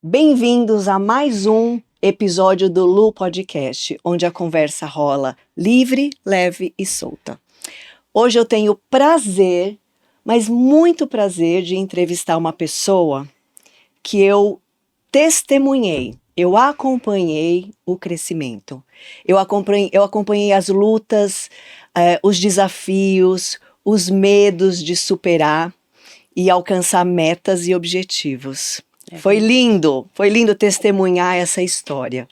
Bem-vindos a mais um episódio do Lu Podcast, onde a conversa rola livre, leve e solta. Hoje eu tenho o prazer, mas muito prazer, de entrevistar uma pessoa que eu testemunhei, eu acompanhei o crescimento. Eu acompanhei as lutas, os desafios, os medos de superar e alcançar metas e objetivos. Foi lindo testemunhar essa história.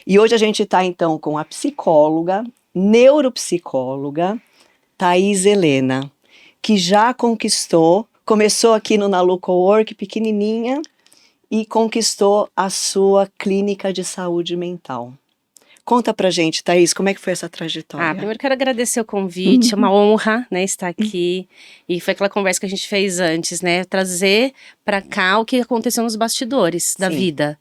E hoje a gente está então com a psicóloga, neuropsicóloga, Thaís Helena, que já começou aqui no Nalu Cowork, pequenininha, e conquistou a sua clínica de saúde mental. Conta pra gente, Thaís, como é que foi essa trajetória? Primeiro quero agradecer o convite, é uma honra, né, estar aqui. E foi aquela conversa que a gente fez antes, né, trazer para cá o que aconteceu nos bastidores da vida.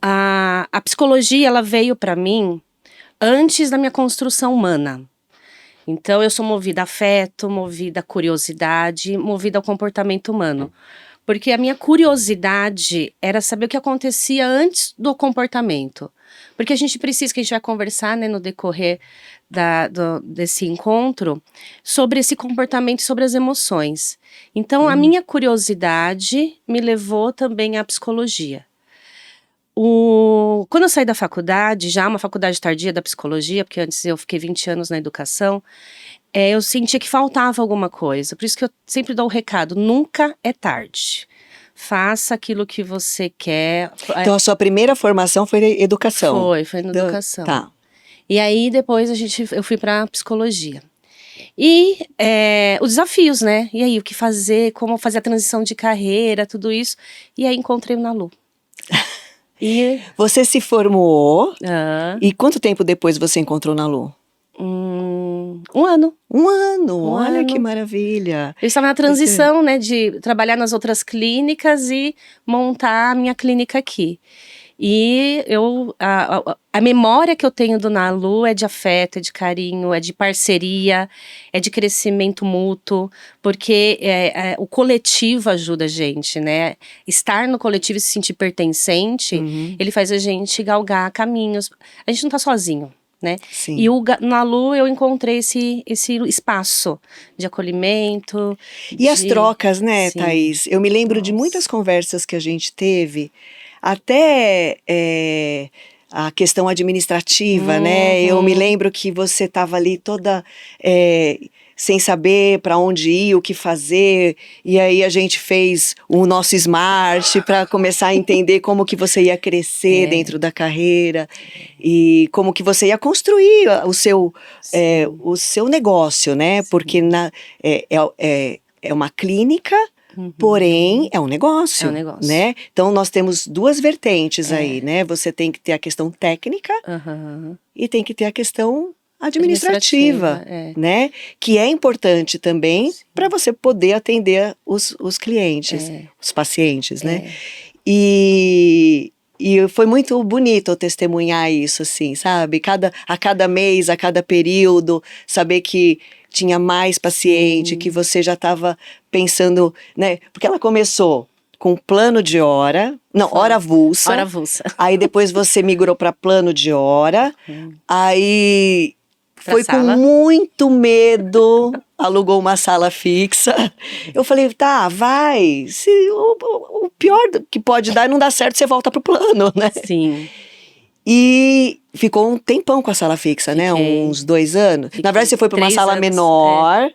A psicologia, ela veio para mim antes da minha construção humana. Então eu sou movida a afeto, movida a curiosidade, movida ao comportamento humano. Porque a minha curiosidade era saber o que acontecia antes do comportamento. Porque a gente precisa, que a gente vai conversar, né, no decorrer desse encontro, sobre esse comportamento e sobre as emoções. Então, a minha curiosidade me levou também à psicologia. Quando eu saí da faculdade, já uma faculdade tardia da psicologia, porque antes eu fiquei 20 anos na educação, eu sentia que faltava alguma coisa. Por isso que eu sempre dou o recado, nunca é tarde. Faça aquilo que você quer. Então a sua primeira formação foi em educação? Foi na educação. Tá. E aí depois eu fui pra psicologia. E os desafios, né? E aí, o que fazer, como fazer a transição de carreira, tudo isso. E aí encontrei o Nalu. Você se formou, e quanto tempo depois você encontrou o Nalu? Um ano. Olha que maravilha. Eu estava na transição, né, de trabalhar nas outras clínicas e montar a minha clínica aqui. E a memória que eu tenho do Nalu é de afeto, é de carinho, é de parceria, é de crescimento mútuo, porque o coletivo ajuda a gente, né? Estar no coletivo e se sentir pertencente, ele faz a gente galgar caminhos. A gente não tá sozinho, né? Sim. E Nalu eu encontrei esse espaço de acolhimento. E as trocas, né, Sim. Thaís? Eu me lembro de muitas conversas que a gente teve, até a questão administrativa, né? Eu me lembro que você estava ali toda sem saber para onde ir, o que fazer, e aí a gente fez o nosso Smart para começar a entender como que você ia crescer dentro da carreira e como que você ia construir o seu negócio, né? Porque é uma clínica, porém é um negócio, né? Então nós temos duas vertentes aí, né? Você tem que ter a questão técnica e tem que ter a questão administrativa, né? Que é importante também para você poder atender os clientes, os pacientes, né? E foi muito bonito testemunhar isso, assim, sabe? A cada mês, a cada período, saber que tinha mais paciente, que você já estava pensando, né? Porque ela começou com plano de hora, hora avulsa. Hora avulsa. Aí depois você migrou para plano de hora, aí foi com muito medo, alugou uma sala fixa. Eu falei, tá, vai. O pior que pode dar é não dar certo, você volta pro plano, né? Sim. E ficou um tempão com a sala fixa, né? Uns 2 anos. Na verdade, você foi para uma sala menor.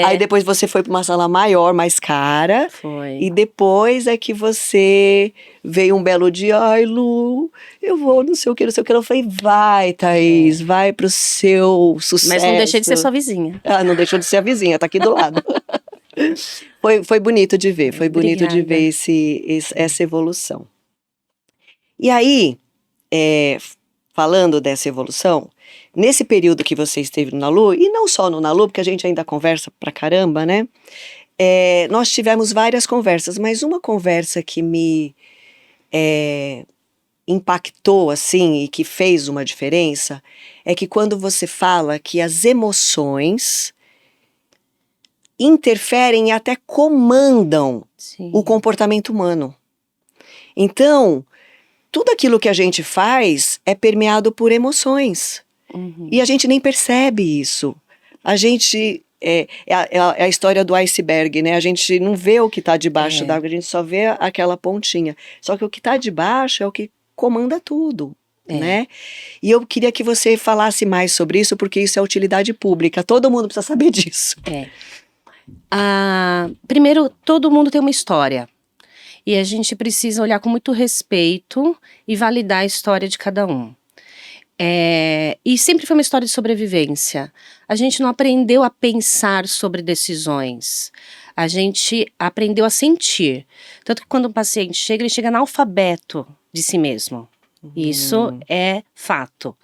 Aí depois você foi para uma sala maior, mais cara. Foi. E depois é que você veio um belo dia. Ai, Lu, eu vou não sei o que, não sei o que. Eu falei, vai, Thaís, vai pro seu sucesso. Mas não deixei de ser sua vizinha. Não deixou de ser a vizinha, tá aqui do lado. Foi bonito de ver, foi bonito de ver essa evolução. E aí, falando dessa evolução, nesse período que você esteve no Nalu, e não só no Nalu, porque a gente ainda conversa pra caramba, né? Nós tivemos várias conversas, mas uma conversa que me impactou, assim, e que fez uma diferença, é que quando você fala que as emoções interferem e até comandam Sim. o comportamento humano. Então, tudo aquilo que a gente faz é permeado por emoções. Uhum. E a gente nem percebe isso. A gente... É a história do iceberg, né? A gente não vê o que está debaixo d'água, a gente só vê aquela pontinha. Só que o que está debaixo é o que comanda tudo, né? E eu queria que você falasse mais sobre isso, porque isso é utilidade pública. Todo mundo precisa saber disso. Primeiro, todo mundo tem uma história. E a gente precisa olhar com muito respeito e validar a história de cada um. E sempre foi uma história de sobrevivência. A gente não aprendeu a pensar sobre decisões. A gente aprendeu a sentir. Tanto que quando um paciente chega, ele chega analfabeto de si mesmo. Isso é fato.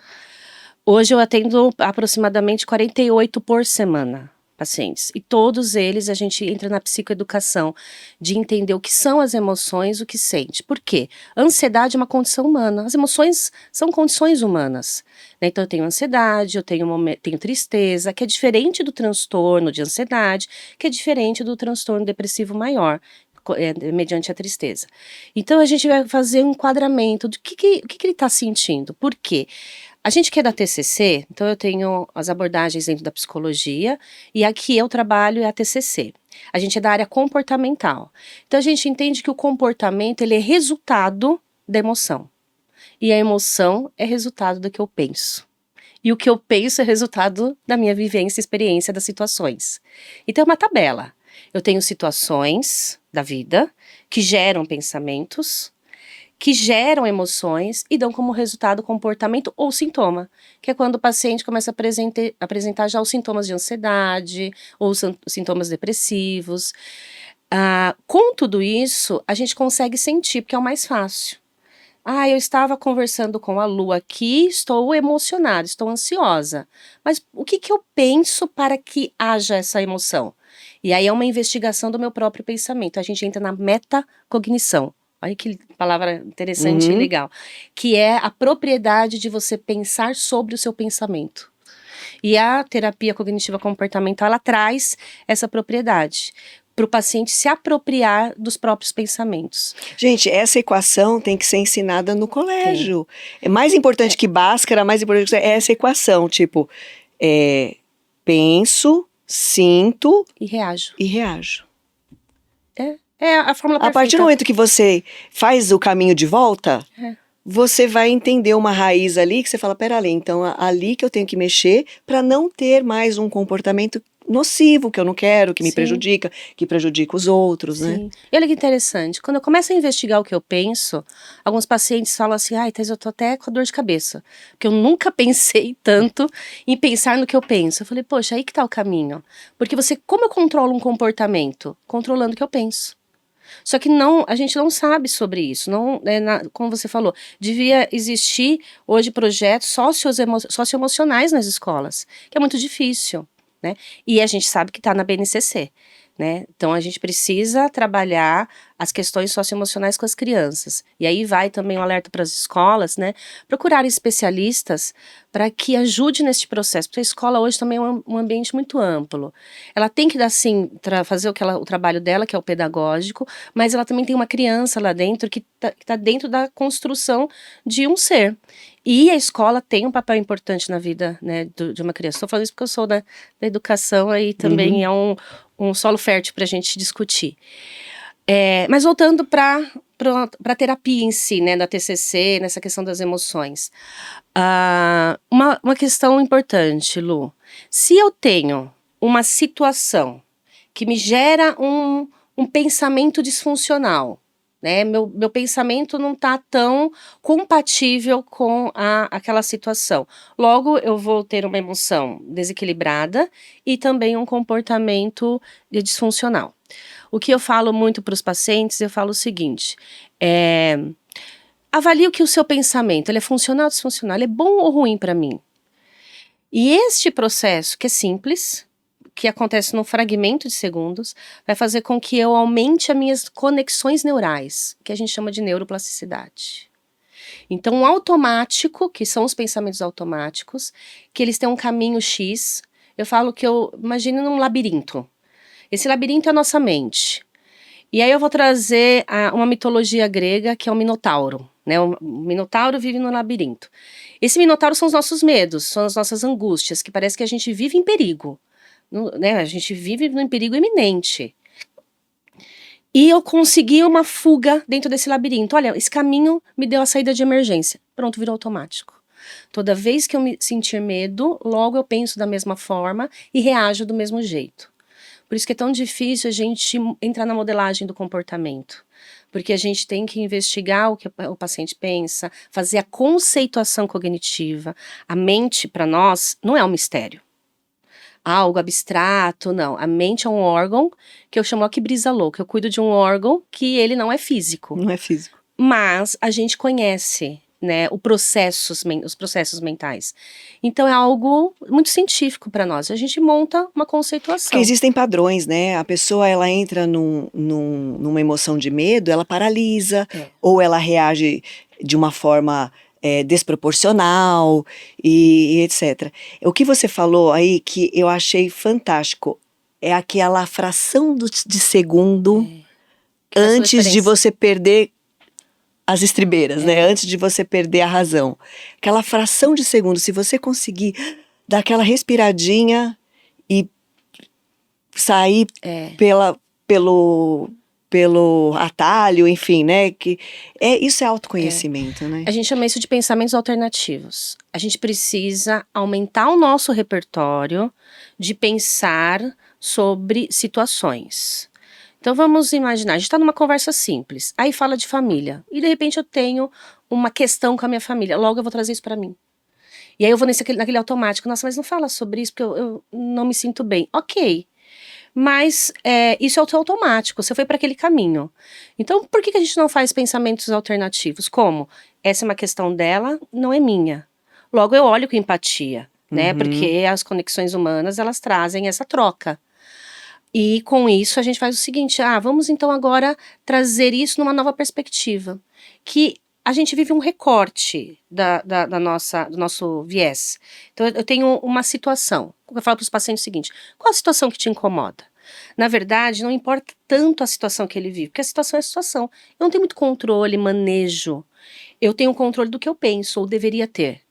Hoje eu atendo aproximadamente 48 por semana pacientes. E todos eles a gente entra na psicoeducação de entender o que são as emoções, o que sente. Por quê? A ansiedade é uma condição humana. As emoções são condições humanas. Né? Então eu tenho ansiedade, eu tenho tristeza, que é diferente do transtorno de ansiedade, que é diferente do transtorno depressivo maior. Mediante a tristeza. Então a gente vai fazer um enquadramento do que ele está sentindo. Por quê? A gente que é da TCC, então eu tenho as abordagens dentro da psicologia e aqui eu trabalho é a TCC. A gente é da área comportamental. Então a gente entende que o comportamento ele é resultado da emoção. E a emoção é resultado do que eu penso. E o que eu penso é resultado da minha vivência e experiência das situações. Então é uma tabela. Eu tenho situações da vida que geram pensamentos, que geram emoções e dão como resultado comportamento ou sintoma, que é quando o paciente começa a apresentar já os sintomas de ansiedade ou os sintomas depressivos. Com tudo isso, a gente consegue sentir, porque é o mais fácil. Eu estava conversando com a Lu aqui, estou emocionada, estou ansiosa. Mas o que eu penso para que haja essa emoção? E aí é uma investigação do meu próprio pensamento. A gente entra na metacognição. Olha que palavra interessante e legal. Que é a propriedade de você pensar sobre o seu pensamento. E a terapia cognitiva comportamental, ela traz essa propriedade para o paciente se apropriar dos próprios pensamentos. Gente, essa equação tem que ser ensinada no colégio. É mais importante que Bhaskara, mais importante que essa equação, tipo, penso, sinto e reajo. É a fórmula perfeita. A partir do momento que você faz o caminho de volta, você vai entender uma raiz ali que você fala, pera ali, então ali que eu tenho que mexer para não ter mais um comportamento nocivo, que eu não quero, que me prejudica, que prejudica os outros, né? E olha que interessante, quando eu começo a investigar o que eu penso, alguns pacientes falam assim, Thais, eu tô até com dor de cabeça, porque eu nunca pensei tanto em pensar no que eu penso. Eu falei, poxa, aí que tá o caminho. Porque como eu controlo um comportamento? Controlando o que eu penso. Só que a gente não sabe sobre isso, como você falou, devia existir hoje projetos socioemocionais nas escolas, que é muito difícil, né? E a gente sabe que está na BNCC, né? Então a gente precisa trabalhar as questões socioemocionais com as crianças. E aí vai também um alerta para as escolas, né? Procurarem especialistas para que ajude nesse processo, porque a escola hoje também é um ambiente muito amplo. Ela tem que dar, sim, fazer o trabalho dela, que é o pedagógico, mas ela também tem uma criança lá dentro que tá dentro da construção de um ser. E a escola tem um papel importante na vida, né, de uma criança. Estou falando isso porque eu sou da educação, aí também é um solo fértil para a gente discutir. Mas voltando para a terapia em si, né, da TCC, nessa questão das emoções. Uma questão importante, Lu. Se eu tenho uma situação que me gera um pensamento disfuncional, né, meu pensamento não está tão compatível com aquela situação. Logo, eu vou ter uma emoção desequilibrada e também um comportamento disfuncional. O que eu falo muito para os pacientes, eu falo o seguinte, avalie que o seu pensamento, ele é funcional ou disfuncional, ele é bom ou ruim para mim? E este processo, que é simples, que acontece num fragmento de segundos, vai fazer com que eu aumente as minhas conexões neurais, que a gente chama de neuroplasticidade. Então, o automático, que são os pensamentos automáticos, que eles têm um caminho X, eu falo que imagine num labirinto. Esse labirinto é a nossa mente. E aí eu vou trazer uma mitologia grega, que é o Minotauro, né? O Minotauro vive no labirinto. Esse Minotauro são os nossos medos, são as nossas angústias, que parece que a gente vive em perigo, né? A gente vive num perigo iminente. E eu consegui uma fuga dentro desse labirinto. Olha, esse caminho me deu a saída de emergência. Pronto, virou automático. Toda vez que eu me sentir medo, logo eu penso da mesma forma e reajo do mesmo jeito. Por isso que é tão difícil a gente entrar na modelagem do comportamento. Porque a gente tem que investigar o que o paciente pensa, fazer a conceituação cognitiva. A mente, para nós, não é um mistério. Algo abstrato, não. A mente é um órgão que eu chamo aqui brisa louca. Eu cuido de um órgão que ele não é físico. Não é físico. Mas a gente conhece, né, os processos mentais. Então é algo muito científico para nós. A gente monta uma conceituação. Porque existem padrões, né? A pessoa, ela entra numa emoção de medo, ela paralisa, ou ela reage de uma forma desproporcional e etc. O que você falou aí que eu achei fantástico é aquela fração de segundo antes de você perder as estribeiras, né? Antes de você perder a razão. Aquela fração de segundo, se você conseguir dar aquela respiradinha e sair pelo atalho, enfim, né? Isso é autoconhecimento, né? A gente chama isso de pensamentos alternativos. A gente precisa aumentar o nosso repertório de pensar sobre situações. Então vamos imaginar, a gente está numa conversa simples, aí fala de família, e de repente eu tenho uma questão com a minha família, logo eu vou trazer isso para mim. E aí eu vou naquele automático, nossa, mas não fala sobre isso porque eu não me sinto bem. Ok, mas isso é automático, você foi para aquele caminho. Então por que a gente não faz pensamentos alternativos? Como? Essa é uma questão dela, não é minha. Logo eu olho com empatia, né? Porque as conexões humanas, elas trazem essa troca. E com isso a gente faz o seguinte, vamos então agora trazer isso numa nova perspectiva, que a gente vive um recorte do nosso viés. Então eu tenho uma situação, eu falo para os pacientes o seguinte, qual a situação que te incomoda? Na verdade, não importa tanto a situação que ele vive, porque a situação é a situação. Eu não tenho muito controle, manejo, eu tenho controle do que eu penso, ou deveria ter.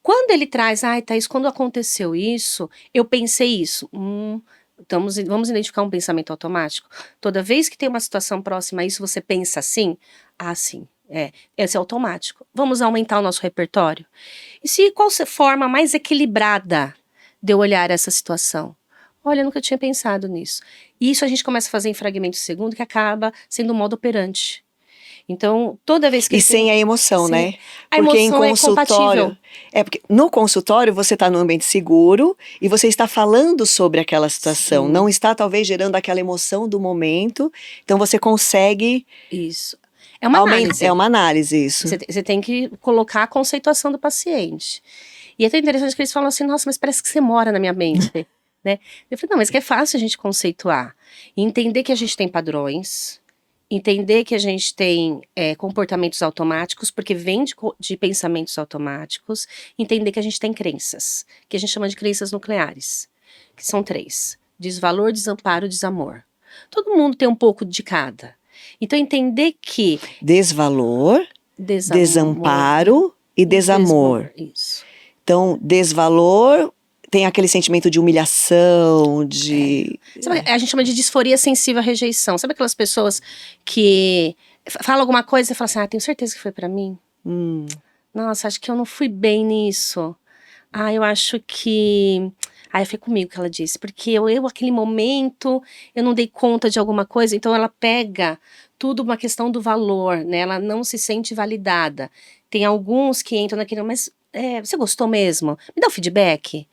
Quando ele traz, Thaís, quando aconteceu isso, eu pensei isso, vamos identificar um pensamento automático. Toda vez que tem uma situação próxima a isso, você pensa assim? Sim, esse é automático. Vamos aumentar o nosso repertório? E qual forma mais equilibrada de eu olhar essa situação? Olha, eu nunca tinha pensado nisso. E isso a gente começa a fazer em fragmentos de segundo, que acaba sendo um modo operante. Então, toda vez que... E sem a emoção, sim, né? A porque emoção em consultório, porque no consultório você está num ambiente seguro e você está falando sobre aquela situação. Sim. Não está, talvez, gerando aquela emoção do momento. Então, você consegue... Isso. É uma análise. É uma análise, isso. Você tem que colocar a conceituação do paciente. E é tão interessante que eles falam assim, nossa, mas parece que você mora na minha mente. Né? Eu falei, não, mas que é fácil a gente conceituar. E entender que a gente tem padrões... Entender que a gente tem comportamentos automáticos, porque vem de pensamentos automáticos. Entender que a gente tem crenças, que a gente chama de crenças nucleares, que são 3. Desvalor, desamparo, desamor. Todo mundo tem um pouco de cada. Então entender que... Desvalor, desamparo e desamor. Isso. Então, desvalor... Tem aquele sentimento de humilhação, Sabe, a gente chama de disforia sensível à rejeição. Sabe aquelas pessoas que falam alguma coisa e falam assim, tenho certeza que foi pra mim? Nossa, acho que eu não fui bem nisso. Eu acho que... foi comigo que ela disse. Porque aquele momento, eu não dei conta de alguma coisa. Então ela pega tudo uma questão do valor, né? Ela não se sente validada. Tem alguns que entram naquele... Mas você gostou mesmo? Me dá o feedback.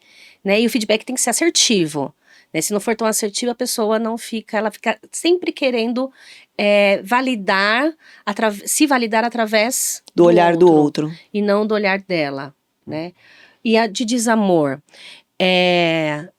Né? E o feedback tem que ser assertivo. Né? Se não for tão assertivo, a pessoa não fica... Ela fica sempre querendo se validar através do olhar do outro. E não do olhar dela. Né? E a de desamor...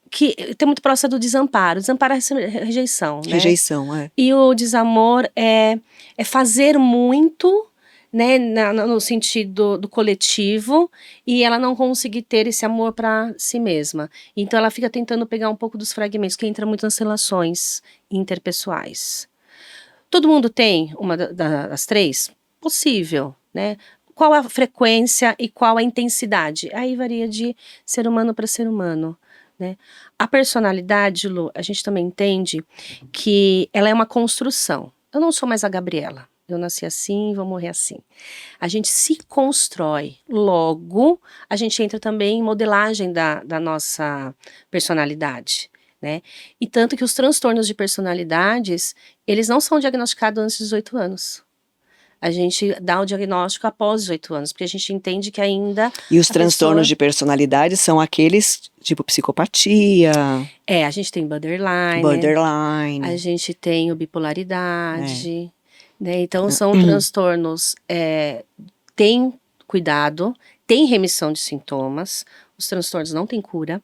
que tem muito próximo do desamparo. Desamparo é rejeição. Né? Rejeição, E o desamor é fazer muito... né, no sentido do coletivo, e ela não conseguir ter esse amor para si mesma. Então ela fica tentando pegar um pouco dos fragmentos, que entra muito nas relações interpessoais. Todo mundo tem uma das três? Possível, né? Qual a frequência e qual a intensidade? Aí varia de ser humano para ser humano, né? A personalidade, Lu, a gente também entende que ela é uma construção. Eu não sou mais a Gabriela. Eu nasci assim, vou morrer assim. A gente se constrói. Logo, a gente entra também em modelagem da nossa personalidade, né? E tanto que os transtornos de personalidades, eles não são diagnosticados antes dos 18 anos. A gente dá o diagnóstico após 18 anos, porque a gente entende que ainda E os a transtornos pessoa... de personalidade são aqueles tipo psicopatia, a gente tem borderline, a borderline. gente tem o É. bipolaridade, né? Então são transtornos, tem cuidado, tem remissão de sintomas, os transtornos não têm cura,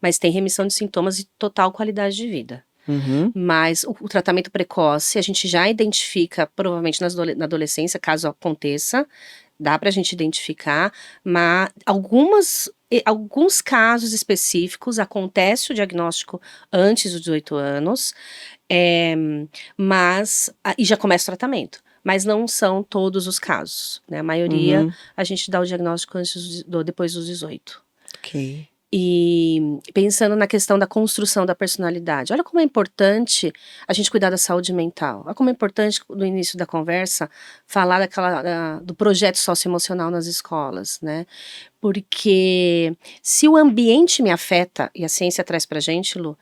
mas tem remissão de sintomas e total qualidade de vida. Uhum. Mas o tratamento precoce, a gente já identifica, provavelmente na adolescência, caso aconteça, dá pra gente identificar, mas alguns casos específicos acontece o diagnóstico antes dos 18 anos, e já começa o tratamento. Mas não são todos os casos, né? A maioria, Uhum. a gente dá o diagnóstico depois dos 18. Ok. E pensando na questão da construção da personalidade, olha como é importante a gente cuidar da saúde mental. Olha como é importante, no início da conversa, falar do projeto socioemocional nas escolas, né? Porque se o ambiente me afeta, e a ciência traz pra gente, Lu,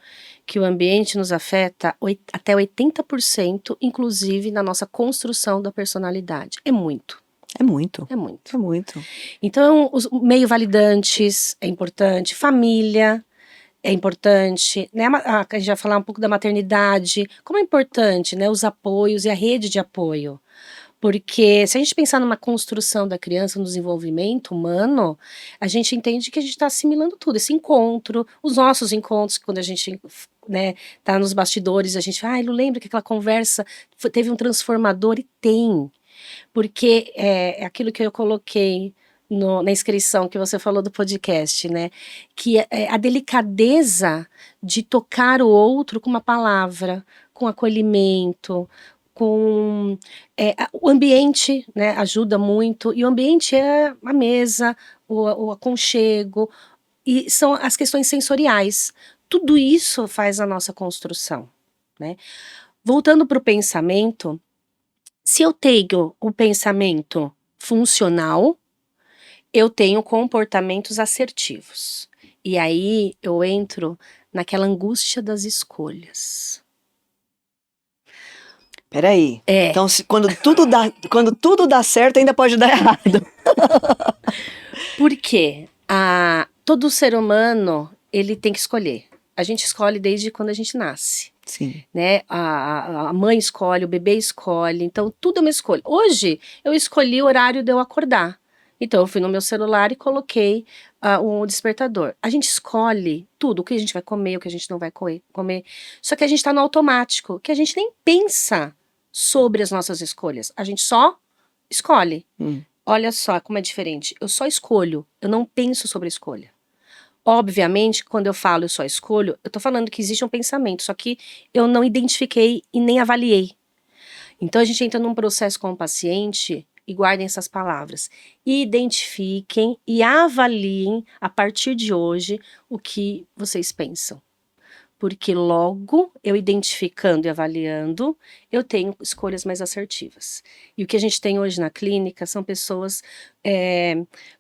que o ambiente nos afeta até 80%, inclusive na nossa construção da personalidade. É muito. É muito. É muito. É muito. Então, os meio validantes é importante, família é importante, né? A gente vai falar um pouco da maternidade, como é importante, né? Os apoios e a rede de apoio. Porque se a gente pensar numa construção da criança, no desenvolvimento humano, a gente entende que a gente está assimilando tudo, esse encontro, os nossos encontros, quando a gente, né, tá nos bastidores, a gente fala, Lu, lembra que aquela conversa teve um transformador? E tem. Porque é aquilo que eu coloquei na inscrição que você falou do podcast, né? Que é a delicadeza de tocar o outro com uma palavra, com acolhimento, com o ambiente, né? Ajuda muito. E o ambiente é a mesa, o aconchego, e são as questões sensoriais. Tudo isso faz a nossa construção, né? Voltando para o pensamento, se eu tenho o pensamento funcional, eu tenho comportamentos assertivos. E aí eu entro naquela angústia das escolhas. Peraí. Então, quando tudo dá certo, ainda pode dar errado. Por quê? Todo ser humano, ele tem que escolher. A gente escolhe desde quando a gente nasce. Sim. Né? A mãe escolhe, o bebê escolhe, então tudo é uma escolha. Hoje, eu escolhi o horário de eu acordar. Então, eu fui no meu celular e coloquei um despertador. A gente escolhe tudo, o que a gente vai comer, o que a gente não vai comer. Só que a gente tá no automático, que a gente nem pensa sobre as nossas escolhas. A gente só escolhe. Olha só como é diferente. Eu só escolho, eu não penso sobre a escolha. Obviamente, quando eu falo eu só escolho, eu tô falando que existe um pensamento, só que eu não identifiquei e nem avaliei. Então a gente entra num processo com o paciente, e guardem essas palavras, identifiquem e avaliem a partir de hoje o que vocês pensam. Porque logo, eu identificando e avaliando, eu tenho escolhas mais assertivas. E o que a gente tem hoje na clínica são pessoas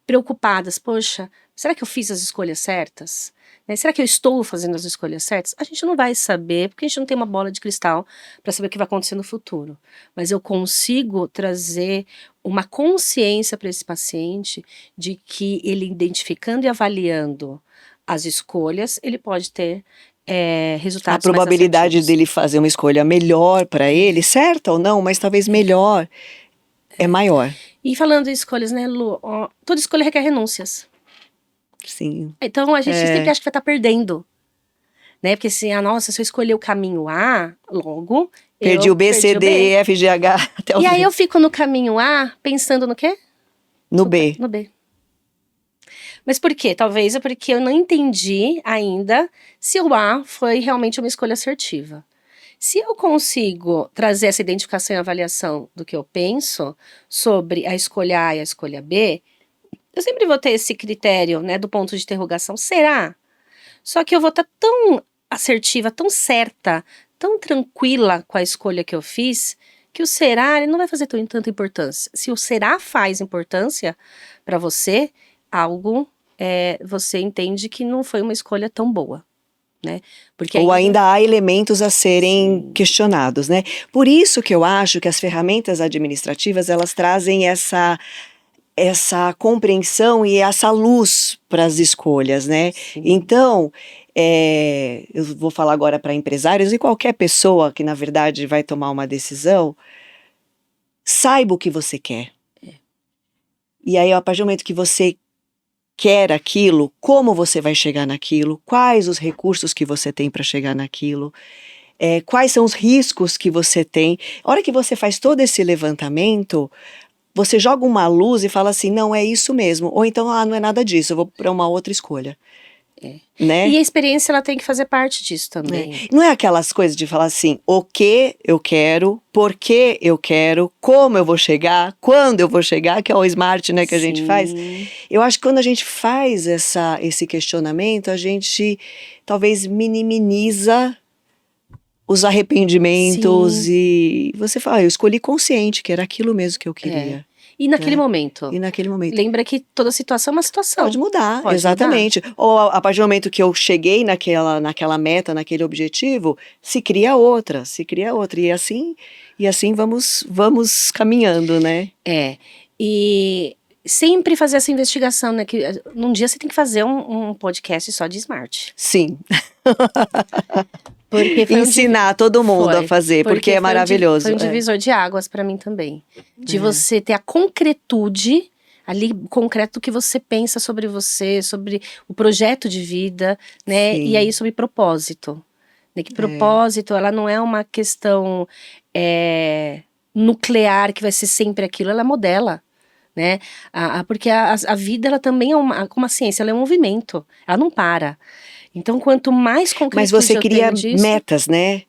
preocupadas. Poxa, será que eu fiz as escolhas certas? Né? Será que eu estou fazendo as escolhas certas? A gente não vai saber, porque a gente não tem uma bola de cristal para saber o que vai acontecer no futuro. Mas eu consigo trazer uma consciência para esse paciente de que ele identificando e avaliando as escolhas, ele pode ter resultados A probabilidade mais dele fazer uma escolha melhor para ele, certa ou não, mas talvez melhor, é maior. E falando em escolhas, né, Lu? Toda escolha requer renúncias. Sim. Então a gente sempre acha que vai estar perdendo. Né? Porque assim, nossa, se eu escolher o caminho A, logo Perdi o B, C, D, E, F, G, H até o E aí Z. eu fico no caminho A, pensando no quê? No B. No B. Mas por quê? Talvez é porque eu não entendi ainda se o A foi realmente uma escolha assertiva. Se eu consigo trazer essa identificação e avaliação do que eu penso sobre a escolha A e a escolha B, eu sempre vou ter esse critério, né, do ponto de interrogação. Será? Só que eu vou estar tão assertiva, tão certa, tão tranquila com a escolha que eu fiz, que o será ele não vai fazer tanta importância. Se o será faz importância para você, algo você entende que não foi uma escolha tão boa, né? Porque Ou ainda há elementos a serem questionados, né? Por isso que eu acho que as ferramentas administrativas, elas trazem essa compreensão e essa luz para as escolhas, né? Sim. Então, eu vou falar agora para empresários e qualquer pessoa que, na verdade, vai tomar uma decisão, saiba o que você quer. E aí, a partir do momento que você quer aquilo, como você vai chegar naquilo, quais os recursos que você tem para chegar naquilo, quais são os riscos que você tem. A hora que você faz todo esse levantamento, você joga uma luz e fala assim, não, é isso mesmo. Ou então, não é nada disso, eu vou para uma outra escolha. Né? E a experiência, ela tem que fazer parte disso também. Não é aquelas coisas de falar assim, o que eu quero, por que eu quero, como eu vou chegar, quando eu vou chegar, que é o SMART, né, que a gente faz. Eu acho que quando a gente faz esse questionamento, a gente talvez minimiza os arrependimentos e você fala, eu escolhi consciente, que era aquilo mesmo que eu queria. E naquele momento. E naquele momento. Lembra que toda situação é uma situação. Pode mudar, exatamente. Mudar. Ou a partir do momento que eu cheguei naquela meta, naquele objetivo, se cria outra. E assim vamos caminhando, né? E sempre fazer essa investigação, né? Que num dia você tem que fazer um podcast só de Smart. Sim. Porque ensinar todo mundo a fazer, porque é maravilhoso. Foi um divisor de águas para mim também. De você ter a concretude, ali, concreto do que você pensa sobre você, sobre o projeto de vida, né? Sim. E aí sobre propósito. Né? Que propósito, ela não é uma questão nuclear, que vai ser sempre aquilo, ela modela. Né? Porque a vida, ela também é como a ciência, ela é um movimento, ela não para. Então, quanto mais concreto. Mas você cria metas, né?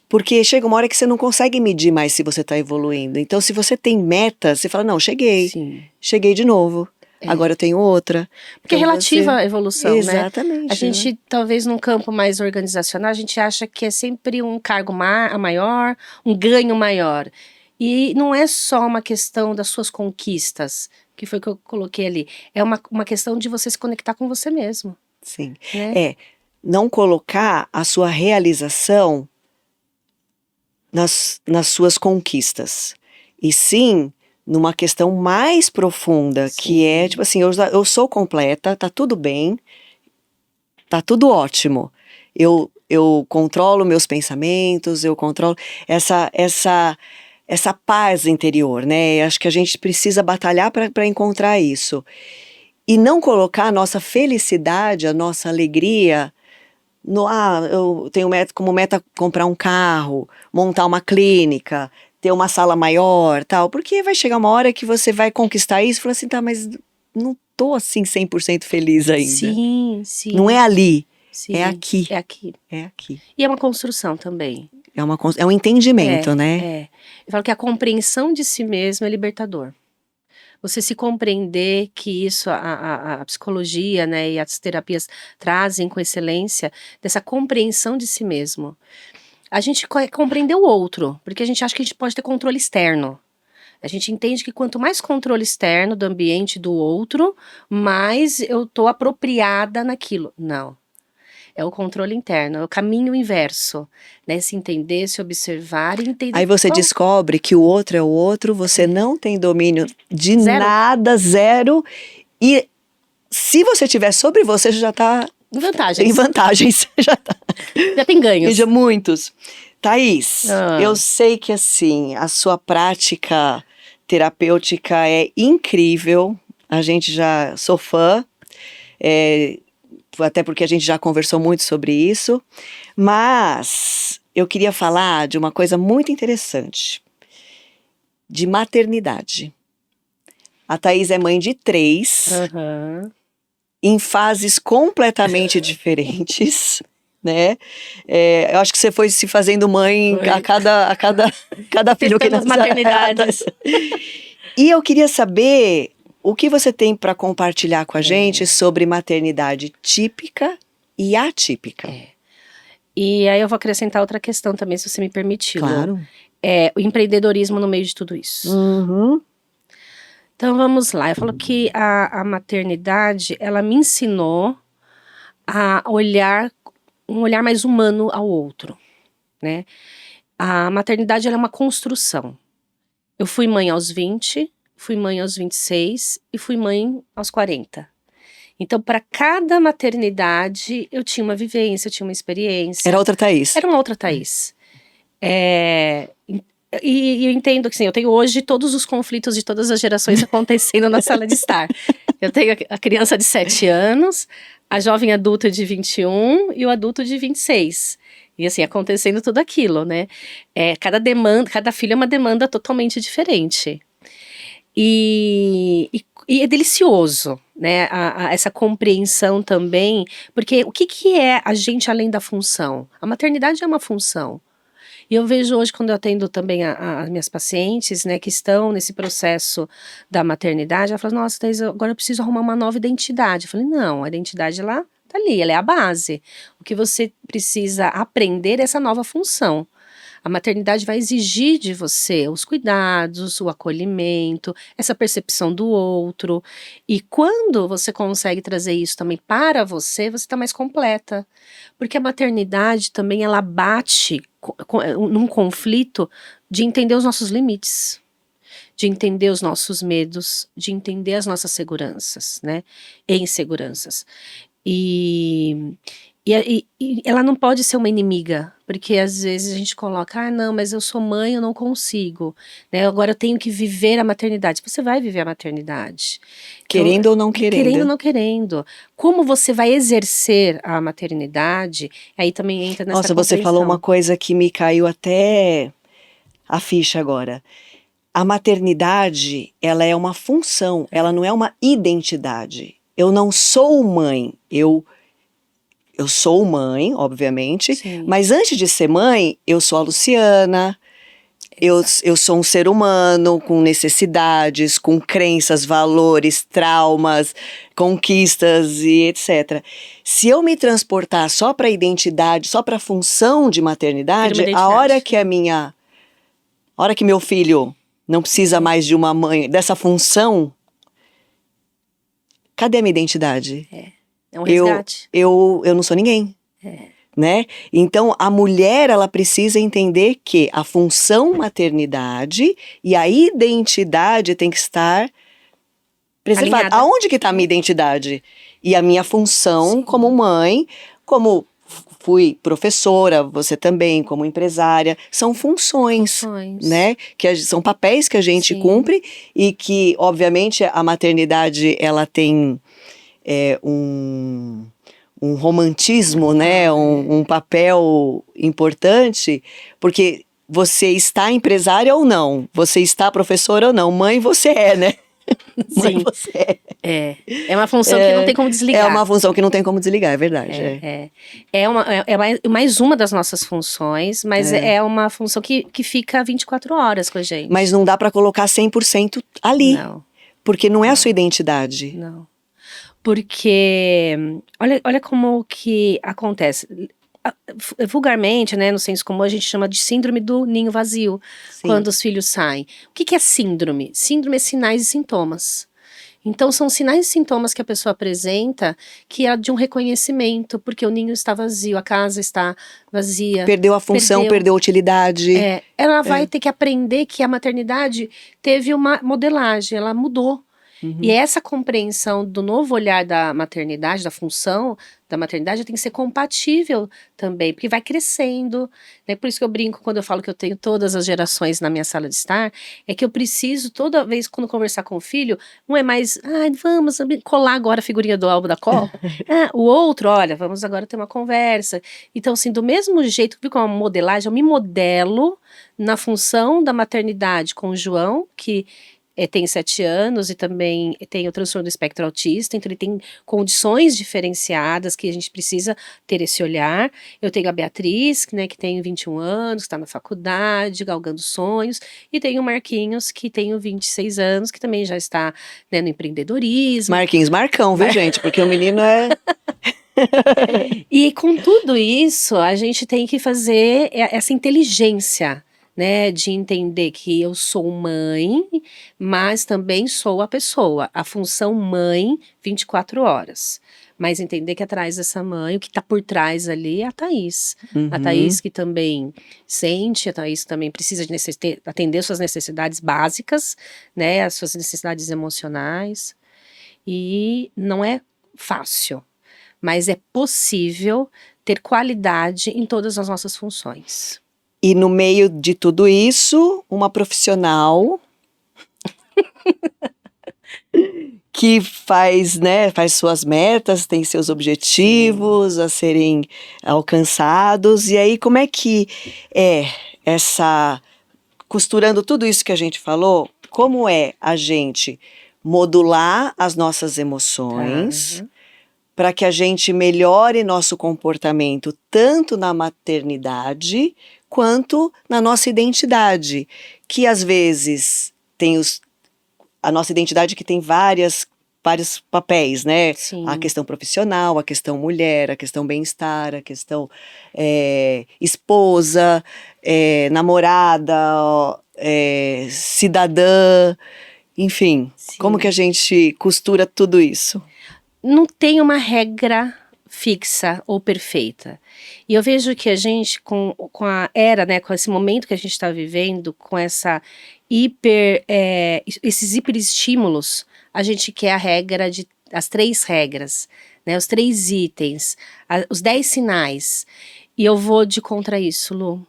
Porque chega uma hora que você não consegue medir mais se você está evoluindo. Então, se você tem metas, você fala, não, cheguei. Sim. Cheguei de novo. Agora eu tenho outra. Porque então, é relativa a evolução, exatamente, né? A gente, talvez num campo mais organizacional, a gente acha que é sempre um cargo maior, um ganho maior. E não é só uma questão das suas conquistas, que foi o que eu coloquei ali. É uma questão de você se conectar com você mesmo. Sim. Né? Não colocar a sua realização nas suas conquistas. E sim, numa questão mais profunda, que é, tipo assim, eu sou completa, tá tudo bem, tá tudo ótimo. Eu controlo meus pensamentos, eu controlo essa paz interior, né? Acho que a gente precisa batalhar para encontrar isso. E não colocar a nossa felicidade, a nossa alegria eu tenho como meta comprar um carro, montar uma clínica, ter uma sala maior, tal. Porque vai chegar uma hora que você vai conquistar isso e falar assim, tá, mas não tô assim 100% feliz ainda. Sim. Não é ali, é aqui. É aqui. É aqui. E é uma construção também. É um entendimento, né? Eu falo que a compreensão de si mesmo é libertador. Você se compreender que isso, a psicologia, né, e as terapias trazem com excelência, dessa compreensão de si mesmo. A gente compreender o outro, porque a gente acha que a gente pode ter controle externo. A gente entende que quanto mais controle externo do ambiente do outro, mais eu tô apropriada naquilo. Não. É o controle interno, é o caminho inverso, né? Se entender, se observar e entender. Aí você descobre que o outro é o outro, você não tem domínio de nada, zero. E se você tiver sobre você, já tá em vantagens. Já tem ganhos. Já muitos. Thaís, eu sei que assim, a sua prática terapêutica é incrível. A gente já sou fã. Até porque a gente já conversou muito sobre isso, mas eu queria falar de uma coisa muito interessante, de maternidade. A Thaís é mãe de 3, Aham. em fases completamente diferentes, né? Eu acho que você foi se fazendo mãe Foi. cada filho que Testando as nasceu. maternidades. E eu queria saber o que você tem para compartilhar com a gente sobre maternidade típica e atípica. E aí eu vou acrescentar outra questão também, se você me permitir, Lu. Claro. O empreendedorismo no meio de tudo isso. Uhum. Então vamos lá, eu falo que a maternidade, ela me ensinou a olhar, um olhar mais humano ao outro, né? A maternidade, ela é uma construção. Eu fui mãe aos 20, fui mãe aos 26 e fui mãe aos 40. Então, para cada maternidade, eu tinha uma vivência, eu tinha uma experiência. Era outra Thaís. Era uma outra Thaís. E eu entendo que, assim, eu tenho hoje todos os conflitos de todas as gerações acontecendo na sala de estar. Eu tenho a criança de 7 anos, a jovem adulta de 21 e o adulto de 26. E assim, acontecendo tudo aquilo, né? Cada filho é uma demanda totalmente diferente. E é delicioso, né? Essa compreensão também, porque o que é a gente além da função? A maternidade é uma função. E eu vejo hoje, quando eu atendo também as minhas pacientes, né, que estão nesse processo da maternidade, ela fala, nossa, Thais, agora eu preciso arrumar uma nova identidade. Eu falei, não, a identidade lá tá ali, ela é a base. O que você precisa aprender é essa nova função. A maternidade vai exigir de você os cuidados, o acolhimento, essa percepção do outro. E quando você consegue trazer isso também para você está mais completa. Porque a maternidade também, ela bate num conflito de entender os nossos limites, de entender os nossos medos, de entender as nossas seguranças, né? E inseguranças. E ela não pode ser uma inimiga, porque às vezes a gente coloca, não, mas eu sou mãe, eu não consigo, né? Agora eu tenho que viver a maternidade. Você vai viver a maternidade. Querendo Então, ou não querendo. Querendo ou não querendo. Como você vai exercer a maternidade, aí também entra nessa Nossa, você falou uma coisa que me caiu até a ficha agora. A maternidade, ela é uma função, ela não é uma identidade. Eu não sou mãe, eu sou mãe, obviamente, Sim. Mas antes de ser mãe, eu sou a Luciana, eu sou um ser humano com necessidades, com crenças, valores, traumas, conquistas e etc. Se eu me transportar só para a identidade, só para a função de maternidade, a hora que meu filho não precisa mais de uma mãe, dessa função, cadê a minha identidade? É um resgate. Eu não sou ninguém, né? Então, a mulher, ela precisa entender que a função maternidade e a identidade tem que estar preservada. Alinhada. Aonde que está a minha identidade? E a minha função como mãe, como fui professora, você também, como empresária, são funções, né? Que são papéis que a gente cumpre e que, obviamente, a maternidade, ela tem um romantismo, né? Um papel importante, porque você está empresária ou não, você está professora ou não, mãe você é, né? Sim. Mãe você é. É uma função que não tem como desligar. É uma função que não tem como desligar, é verdade. É mais uma das nossas funções, mas é uma função que fica 24 horas com a gente. Mas não dá para colocar 100% ali. Não. Porque não é a sua identidade. Não. Porque, olha como que acontece. Vulgarmente, né, no senso comum, a gente chama de síndrome do ninho vazio, quando os filhos saem. O que é síndrome? Síndrome é sinais e sintomas. Então, são sinais e sintomas que a pessoa apresenta que é de um reconhecimento, porque o ninho está vazio, a casa está vazia. Perdeu a função, perdeu a utilidade. Ela vai ter que aprender que a maternidade teve uma modelagem, ela mudou. E essa compreensão do novo olhar da maternidade, da função da maternidade tem que ser compatível também, porque vai crescendo, né? Por isso que eu brinco quando eu falo que eu tenho todas as gerações na minha sala de estar, é que eu preciso, toda vez quando conversar com o filho, um é mais, vamos colar agora a figurinha do álbum da Copa, o outro, olha, vamos agora ter uma conversa. Então, assim, do mesmo jeito, viu, com a modelagem, eu me modelo na função da maternidade com o João, que tem 7 anos e também tem o transtorno do espectro autista, então ele tem condições diferenciadas que a gente precisa ter esse olhar. Eu tenho a Beatriz, né, que tem 21 anos, que está na faculdade, galgando sonhos, e tenho o Marquinhos, que tem 26 anos, que também já está, né, no empreendedorismo. Marquinhos, Marcão, viu, gente? Porque o menino é... E com tudo isso, a gente tem que fazer essa inteligência, né, de entender que eu sou mãe, mas também sou a pessoa, a função mãe 24 horas. Mas entender que atrás dessa mãe, o que está por trás ali é a Thaís. A Thaís que também sente, a Thaís que também precisa de atender suas necessidades básicas, né, as suas necessidades emocionais. E não é fácil, mas é possível ter qualidade em todas as nossas funções. E no meio de tudo isso, uma profissional que faz, né, faz suas metas, tem seus objetivos a serem alcançados. E aí, como é que é costurando tudo isso que a gente falou, como é a gente modular as nossas emoções para que a gente melhore nosso comportamento tanto na maternidade quanto na nossa identidade, que às vezes tem a nossa identidade que tem vários papéis, né? Sim. A questão profissional, a questão mulher, a questão bem-estar, a questão esposa, namorada, cidadã, enfim. Sim. Como que a gente costura tudo isso? Não tem uma regra fixa ou perfeita. E eu vejo que a gente, com a era, né, com esse momento que a gente está vivendo, com essa esses hiperestímulos, a gente quer a regra as 3 regras, né, os 3 itens, os 10 sinais. E eu vou de contra isso, Lu.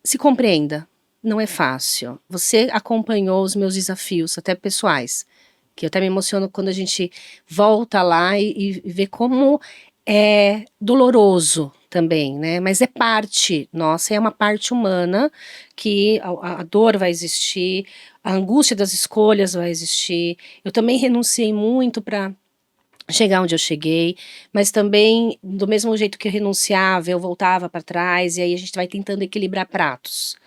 Se compreenda, não é fácil. Você acompanhou os meus desafios, até pessoais, que eu até me emociono quando a gente volta lá e vê como é doloroso também, né? Mas é parte nossa, é uma parte humana que a dor vai existir, a angústia das escolhas vai existir. Eu também renunciei muito para chegar onde eu cheguei, mas também do mesmo jeito que eu renunciava, eu voltava para trás e aí a gente vai tentando equilibrar pratos.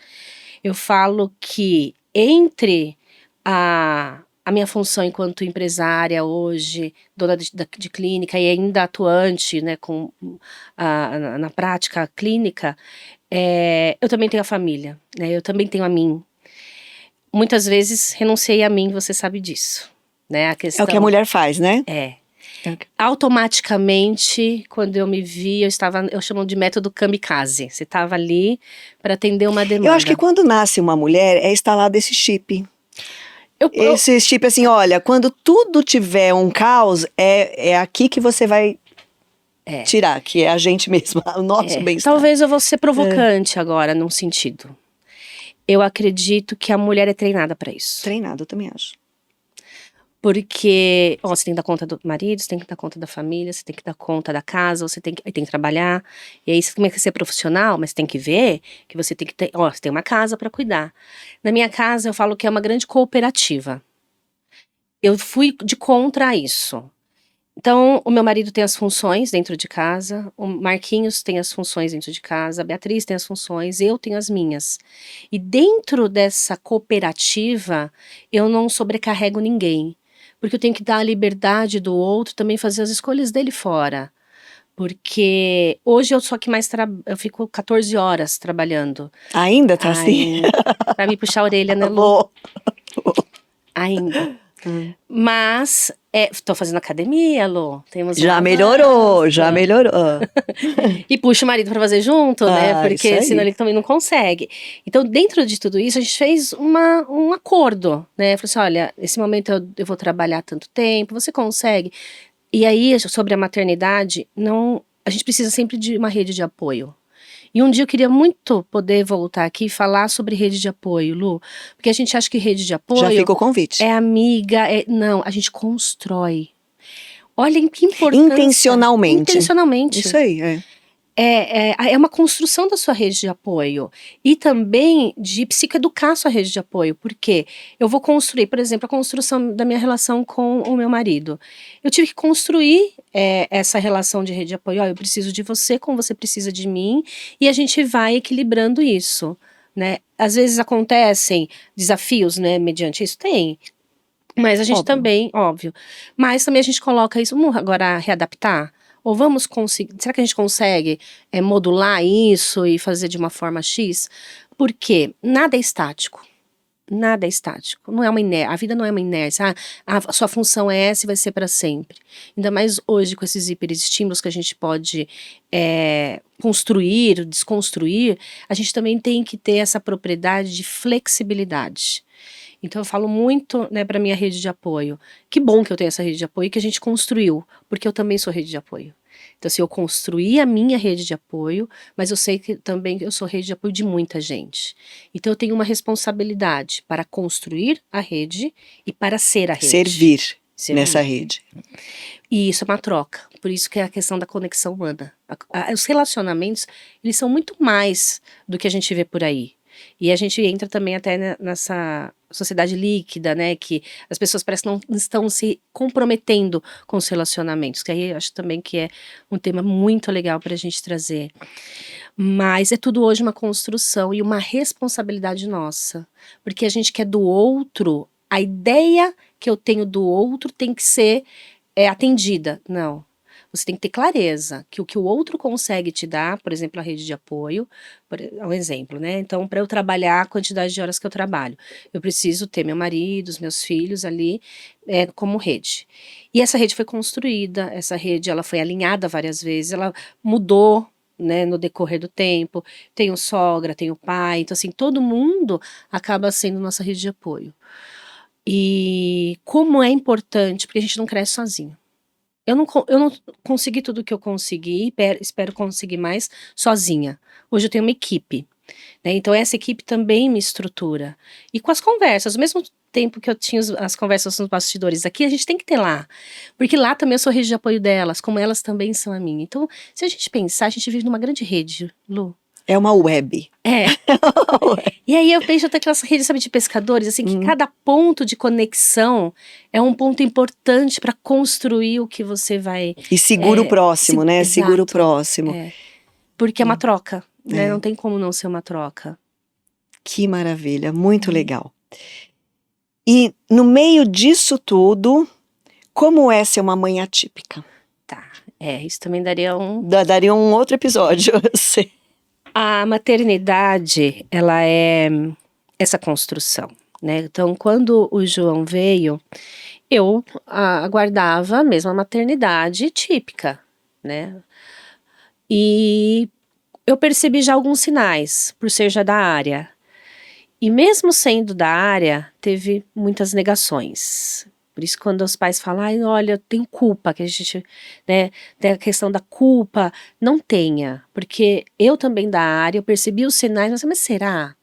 Eu falo que entre a minha função enquanto empresária hoje, dona de clínica e ainda atuante, né, na prática clínica, eu também tenho a família, né, eu também tenho a mim. Muitas vezes renunciei a mim, você sabe disso, né? É o que a mulher faz, né? Automaticamente, quando eu me vi, eu chamo de método kamikaze. Você estava ali para atender uma demanda. Eu acho que quando nasce uma mulher, é instalado esse chip. Esse chip assim, olha, quando tudo tiver um caos, é aqui que você vai tirar, que é a gente mesma, o nosso bem-estar. Talvez eu vou ser provocante agora, num sentido. Eu acredito que a mulher é treinada para isso. Treinada, eu também acho. Porque você tem que dar conta do marido, você tem que dar conta da família, você tem que dar conta da casa, você tem que trabalhar. E aí você tem que ser profissional, mas tem que ver que você tem que ter, você tem uma casa para cuidar. Na minha casa eu falo que é uma grande cooperativa. Eu fui de contra isso. Então, o meu marido tem as funções dentro de casa, o Marquinhos tem as funções dentro de casa, a Beatriz tem as funções, eu tenho as minhas. E dentro dessa cooperativa, eu não sobrecarrego ninguém. Porque eu tenho que dar a liberdade do outro também fazer as escolhas dele fora. Porque hoje eu sou a que mais eu fico 14 horas trabalhando. Ainda tá assim? Pra me puxar a orelha, né, Lu? Ainda. Mas, tô fazendo academia, Lu. Já melhorou. E puxa o marido pra fazer junto, né? Porque senão ele também não consegue. Então, dentro de tudo isso, a gente fez um acordo, né? Falei assim, olha, esse momento eu vou trabalhar tanto tempo, você consegue E aí, sobre a maternidade, a gente precisa sempre de uma rede de apoio. E um dia eu queria muito poder voltar aqui e falar sobre rede de apoio, Lu, porque a gente acha que rede de Já apoio fica o convite. é amiga, não, a gente constrói. Olhem que importância. Intencionalmente. Intencionalmente. Isso aí, é. É uma construção da sua rede de apoio e também de psicoeducar a sua rede de apoio, porque eu vou construir, por exemplo, a construção da minha relação com o meu marido. Eu tive que construir essa relação de rede de apoio. Eu preciso de você, como você precisa de mim, e a gente vai equilibrando isso, né? Às vezes acontecem desafios, né, mediante isso, tem. Mas a gente também, óbvio, mas também a gente coloca isso, vamos agora readaptar? Ou vamos conseguir, será que a gente consegue modular isso e fazer de uma forma X? Porque nada é estático. Nada é estático. Não é uma inércia. A vida não é uma inércia. A sua função é essa e vai ser para sempre. Ainda mais hoje com esses hiperestímulos que a gente pode construir, desconstruir, a gente também tem que ter essa propriedade de flexibilidade. Então eu falo muito, né, para minha rede de apoio. Que bom que eu tenho essa rede de apoio que a gente construiu, porque eu também sou rede de apoio. Então, assim, eu construí a minha rede de apoio, mas eu sei que também eu sou rede de apoio de muita gente. Então eu tenho uma responsabilidade para construir a rede e para ser a rede. Servir nessa rede. E isso é uma troca. Por isso que é a questão da conexão humana. Os relacionamentos, eles são muito mais do que a gente vê por aí. E a gente entra também até nessa sociedade líquida, né, que as pessoas parecem que não estão se comprometendo com os relacionamentos, que aí eu acho também que é um tema muito legal para a gente trazer. Mas é tudo hoje uma construção e uma responsabilidade nossa, porque a gente quer do outro, a ideia que eu tenho do outro tem que ser atendida. Não. Você tem que ter clareza que o que o outro consegue te dar, por exemplo, a rede de apoio, é um exemplo, né? Então, para eu trabalhar a quantidade de horas que eu trabalho, eu preciso ter meu marido, os meus filhos ali como rede. E essa rede foi construída, essa rede ela foi alinhada várias vezes, ela mudou, né, no decorrer do tempo. Tenho sogra, tenho pai, então assim, todo mundo acaba sendo nossa rede de apoio. E como é importante, porque a gente não cresce sozinho. Eu não consegui tudo que eu consegui, espero conseguir mais sozinha. Hoje eu tenho uma equipe, né? Então essa equipe também me estrutura. E com as conversas, ao mesmo tempo que eu tinha as conversas nos bastidores aqui, a gente tem que ter lá. Porque lá também eu sou rede de apoio delas, como elas também são a minha. Então, se a gente pensar, a gente vive numa grande rede, Lu. É uma web. E aí eu vejo até aquelas redes, sabe, de pescadores, assim, que cada ponto de conexão é um ponto importante para construir o que você vai... E segura o próximo, né? Exato. Segura o próximo. Porque é uma troca, né? Não tem como não ser uma troca. Que maravilha, muito legal. E no meio disso tudo, como é ser uma mãe atípica? Tá, isso também daria Daria um outro episódio, eu sei. A maternidade, ela é essa construção, né? Então, quando o João veio, eu aguardava a mesma maternidade típica, né? E eu percebi já alguns sinais, por ser já da área. E mesmo sendo da área, teve muitas negações. Por isso, quando os pais falam, olha, eu tenho culpa, que a gente, né, tem a questão da culpa, não tenha, porque eu também da área, eu percebi os sinais, mas será?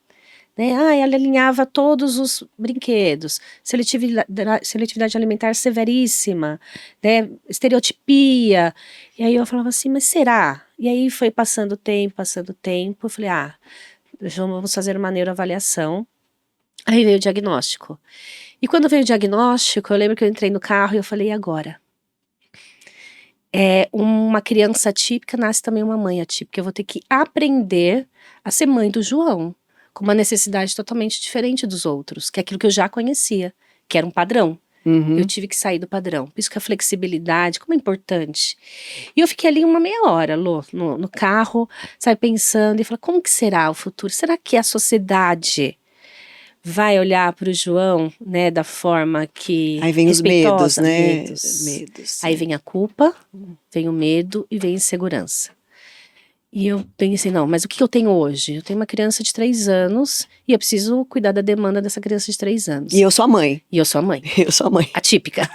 Né? Ela alinhava todos os brinquedos, seletividade alimentar severíssima, né, estereotipia, e aí eu falava assim, mas será? E aí foi passando o tempo, eu falei, vamos fazer uma neuroavaliação. Aí veio o diagnóstico. E quando veio o diagnóstico, eu lembro que eu entrei no carro e eu falei, e agora? Uma criança atípica nasce também uma mãe atípica. Eu vou ter que aprender a ser mãe do João, com uma necessidade totalmente diferente dos outros, que é aquilo que eu já conhecia, que era um padrão. Eu tive que sair do padrão. Por isso que a flexibilidade, como é importante. E eu fiquei ali uma meia hora, Lô, no carro, sabe, pensando, e falei, como que será o futuro? Será que a sociedade vai olhar para o João, né, da forma que aí vem os medos, né? Medos. Aí vem a culpa, vem o medo e vem a insegurança. E eu pensei, não, mas o que eu tenho hoje? Eu tenho uma criança de 3 anos e eu preciso cuidar da demanda dessa criança de 3 anos. E eu sou a mãe. E eu sou a mãe. Eu sou a mãe. Atípica.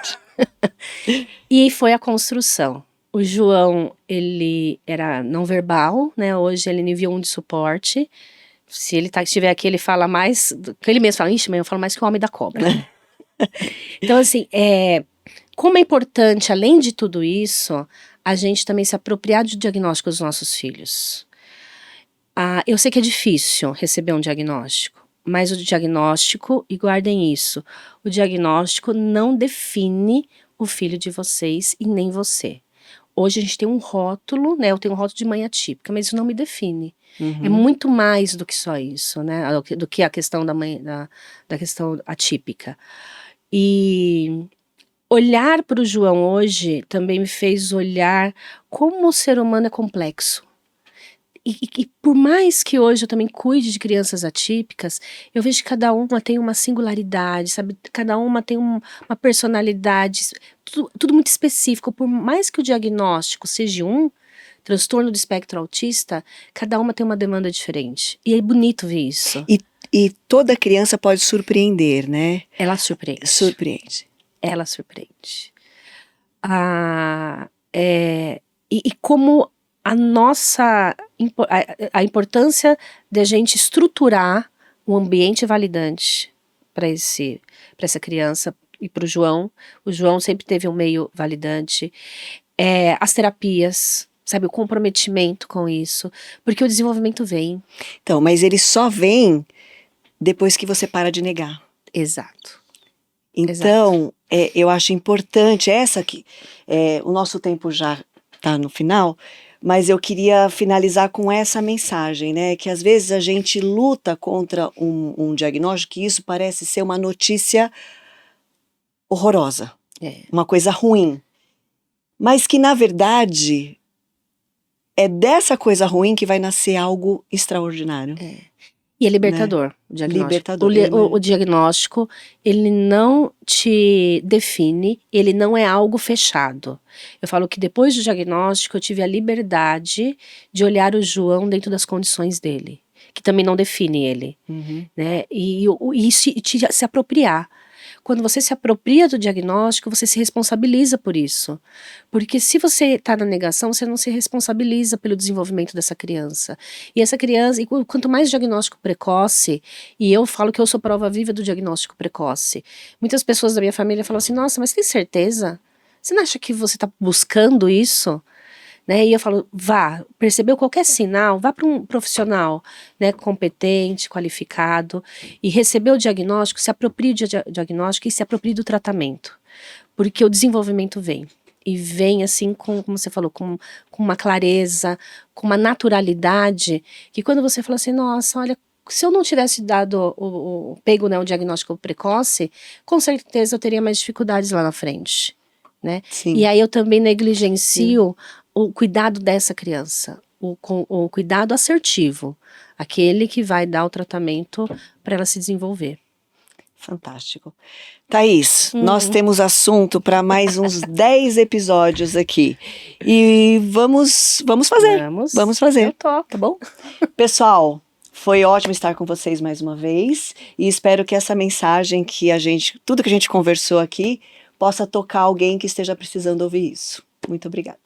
E foi a construção. O João, ele era não verbal, né? Hoje ele é nível 1 de suporte. Se ele estiver aqui, ele fala mais. Ele mesmo fala, ixi, mãe, eu falo mais que o homem da cobra. Então, assim, como é importante, além de tudo isso, a gente também se apropriar do diagnóstico dos nossos filhos. Eu sei que é difícil receber um diagnóstico, mas o diagnóstico, e guardem isso, o diagnóstico não define o filho de vocês e nem você. Hoje a gente tem um rótulo, né? Eu tenho um rótulo de mãe atípica, mas isso não me define. É muito mais do que só isso, né? Do que a questão da mãe, da questão atípica. E olhar para o João hoje também me fez olhar como o ser humano é complexo. E por mais que hoje eu também cuide de crianças atípicas, eu vejo que cada uma tem uma singularidade, sabe? Cada uma tem uma personalidade, tudo muito específico. Por mais que o diagnóstico seja transtorno do espectro autista, cada uma tem uma demanda diferente. E é bonito ver isso. E toda criança pode surpreender, né? Ela surpreende. Surpreende. Ela surpreende. E como a nossa a importância de a gente estruturar um ambiente validante para essa criança e para o João. O João sempre teve um meio validante. As terapias, sabe, o comprometimento com isso, porque o desenvolvimento vem. Então, mas ele só vem depois que você para de negar. Exato. Então, eu acho importante essa aqui. O nosso tempo já está no final, mas eu queria finalizar com essa mensagem, né? Que às vezes a gente luta contra um diagnóstico que isso parece ser uma notícia horrorosa, uma coisa ruim, mas que na verdade é dessa coisa ruim que vai nascer algo extraordinário. E é libertador, né? O diagnóstico. Libertador. O diagnóstico, ele não te define, ele não é algo fechado. Eu falo que depois do diagnóstico eu tive a liberdade de olhar o João dentro das condições dele, que também não define ele, né? E se apropriar. Quando você se apropria do diagnóstico, você se responsabiliza por isso. Porque se você está na negação, você não se responsabiliza pelo desenvolvimento dessa criança. E essa criança, quanto mais diagnóstico precoce, e eu falo que eu sou prova viva do diagnóstico precoce. Muitas pessoas da minha família falam assim, nossa, mas tem certeza? Você não acha que você está buscando isso? Né? E eu falo, percebeu qualquer sinal, vá para um profissional, né, competente, qualificado, e recebeu o diagnóstico, se aproprie do diagnóstico e se aproprie do tratamento, porque o desenvolvimento vem, e vem assim, como você falou, com uma clareza, com uma naturalidade, que quando você fala assim, nossa, olha, se eu não tivesse dado pego, né, o diagnóstico precoce, com certeza eu teria mais dificuldades lá na frente. Né? E aí eu também negligencio o cuidado dessa criança, o cuidado assertivo, aquele que vai dar o tratamento para ela se desenvolver. Fantástico. Thaís, nós temos assunto para mais uns 10 episódios aqui. E vamos fazer. Vamos fazer. Eu topo. Tá bom? Pessoal, foi ótimo estar com vocês mais uma vez. E espero que essa mensagem tudo que a gente conversou aqui, possa tocar alguém que esteja precisando ouvir isso. Muito obrigada.